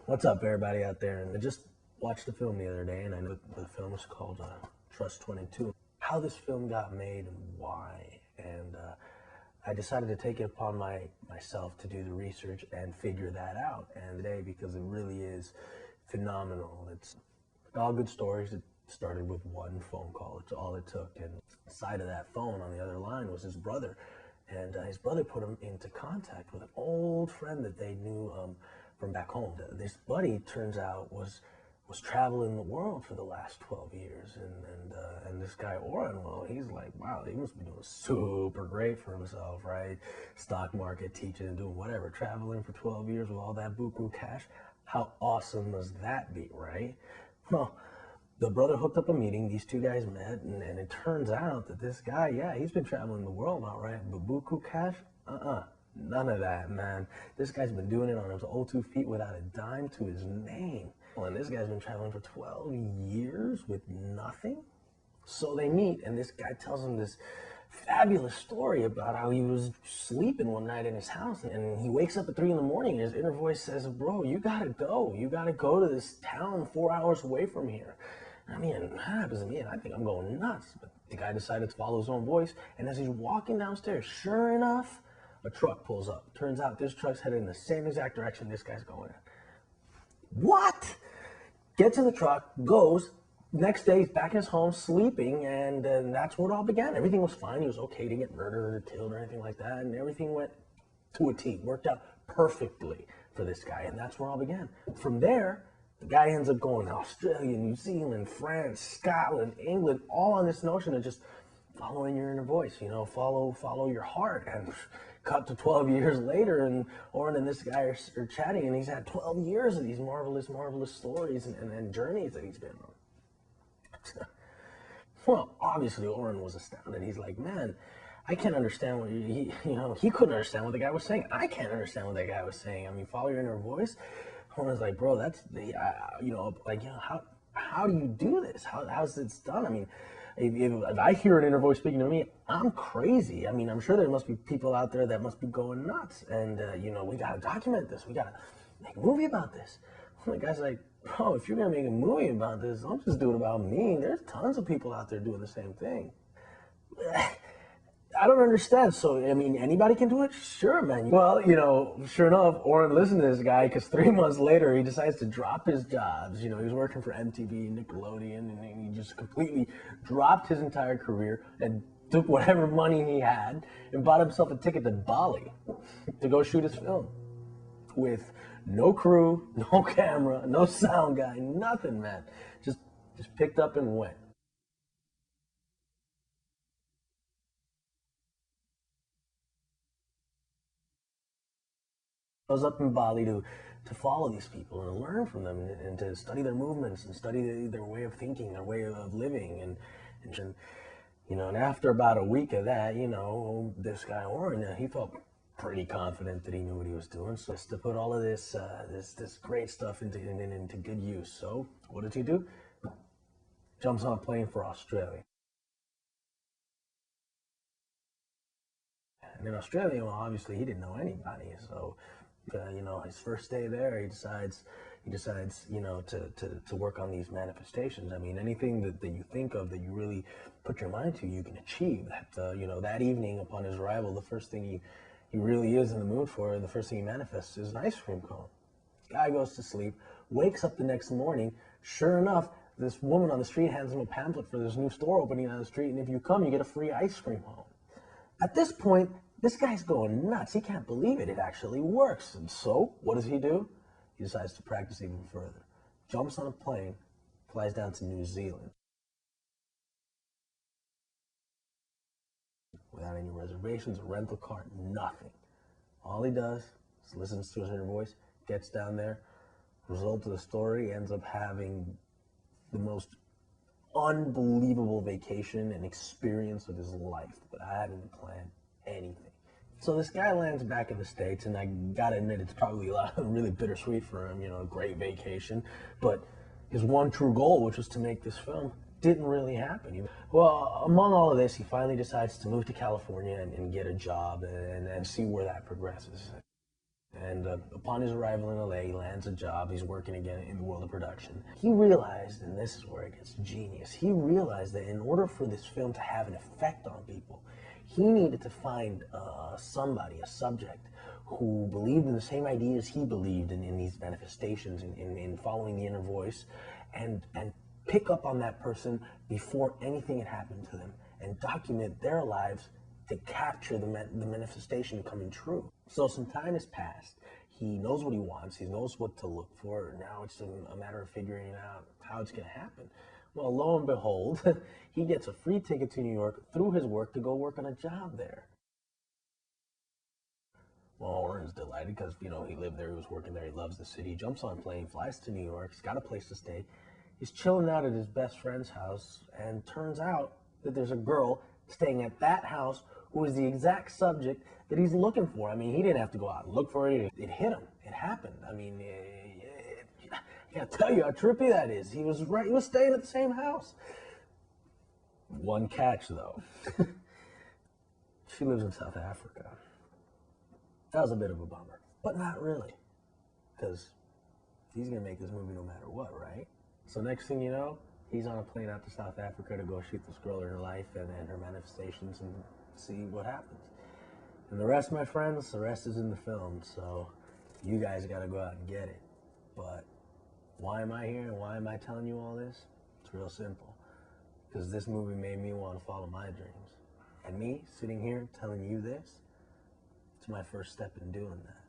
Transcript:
What's up, everybody out there? And I just watched the film the other day, and I know the film is called Trust 22. How this film got made and why, and I decided to take it upon myself to do the research and figure that out. And today, because it really is phenomenal. It's all good stories. It started with one phone call. It's all it took. And side of that phone on the other line was his brother. And his brother put him into contact with an old friend that they knew from back home. This buddy, turns out, was traveling the world for the last 12 years. And this guy, Oren, well, he's like, wow, he must be doing super great for himself, right? Stock market, teaching and doing whatever, traveling for 12 years with all that buku cash. How awesome must that be, right? Well, the brother hooked up a meeting. These two guys met, and it turns out that this guy, yeah, he's been traveling the world, all right, but buku cash, none of that, man. This guy's been doing it on his old 2 feet without a dime to his name. Well, and this guy's been traveling for 12 years with nothing. So they meet, and this guy tells him this fabulous story about how he was sleeping one night in his house, and he wakes up at 3 in the morning, and his inner voice says, bro, you gotta go. You gotta go to this town 4 hours away from here. I mean, that happens to me, and I think I'm going nuts. But the guy decided to follow his own voice, and as he's walking downstairs, sure enough, a truck pulls up. Turns out this truck's headed in the same exact direction this guy's going in. What? Gets in the truck, goes. Next day, he's back in his home sleeping, and that's where it all began. Everything was fine. He was okay to get murdered or killed or anything like that, and everything went to a T. Worked out perfectly for this guy, and that's where it all began. From there, the guy ends up going to Australia, New Zealand, France, Scotland, England, all on this notion of just following your inner voice, follow your heart. And cut to 12 years later, and Oren and this guy are chatting, and he's had 12 years of these marvelous, marvelous stories and journeys that he's been on. Well, obviously, Oren was astounded. He's like, man, I can't understand what he couldn't understand what the guy was saying. I can't understand what that guy was saying. I mean, follow your inner voice. Oren's like, bro, that's how do you do this? How's this done? I mean, if I hear an inner voice speaking to me, I'm crazy. I mean, I'm sure there must be people out there that must be going nuts. And, we got to document this. We got to make a movie about this. And the guy's like, bro, if you're going to make a movie about this, don't just do it about me. There's tons of people out there doing the same thing. I don't understand. So, I mean, anybody can do it? Sure, man. Well, sure enough, Oren listened to this guy, because 3 months later, he decides to drop his jobs. He was working for MTV, Nickelodeon, and he just completely dropped his entire career and took whatever money he had and bought himself a ticket to Bali to go shoot his film with no crew, no camera, no sound guy, nothing, man. Just picked up and went. I was up in Bali to follow these people and learn from them, and to study their movements and study their way of thinking, their way of living, and after about a week of that, this guy Oren, he felt pretty confident that he knew what he was doing. So just to put all of this this great stuff into good use. So what does he do? Jumps on a plane for Australia. And in Australia, well, obviously he didn't know anybody. So his first day there, he decides, to work on these manifestations. I mean, anything that you think of, that you really put your mind to, you can achieve. That evening upon his arrival, the first thing he really is in the mood for, the first thing he manifests is an ice cream cone. Guy goes to sleep, wakes up the next morning. Sure enough, this woman on the street hands him a pamphlet for this new store opening on the street, and if you come, you get a free ice cream home. At this point, this guy's going nuts. He can't believe it. It actually works. And so, what does he do? He decides to practice even further. Jumps on a plane, flies down to New Zealand without any reservations, a rental car, nothing. All he does is listens to his inner voice, gets down there. Result of the story, ends up having the most unbelievable vacation and experience of his life without having to plan anything. So this guy lands back in the States, and I gotta admit, it's probably really bittersweet for him, a great vacation. But his one true goal, which was to make this film, didn't really happen. Well, among all of this, he finally decides to move to California and get a job and see where that progresses. And upon his arrival in LA, he lands a job. He's working again in the world of production. He realized, and this is where it gets genius, he realized that in order for this film to have an effect on people, he needed to find somebody, a subject, who believed in the same ideas he believed in these manifestations, in following the inner voice, and pick up on that person before anything had happened to them, and document their lives to capture the manifestation coming true. So some time has passed. He knows what he wants. He knows what to look for. Now it's a matter of figuring out how it's going to happen. Well, lo and behold, he gets a free ticket to New York through his work to go work on a job there. Well, Oren's delighted because, he lived there, he was working there, he loves the city. He jumps on a plane, flies to New York, he's got a place to stay. He's chilling out at his best friend's house, and turns out that there's a girl staying at that house who is the exact subject that he's looking for. I mean, he didn't have to go out and look for it. It hit him. It happened. I mean, I gotta tell you how trippy that is. He was right. He was staying at the same house. One catch, though. She lives in South Africa. That was a bit of a bummer, but not really, because he's gonna make this movie no matter what, right? So next thing you know, he's on a plane out to South Africa to go shoot this girl in her life and her manifestations and see what happens. And the rest, my friends, the rest is in the film. So you guys got to go out and get it. But why am I here and why am I telling you all this? It's real simple. Because this movie made me want to follow my dreams. And me sitting here telling you this, it's my first step in doing that.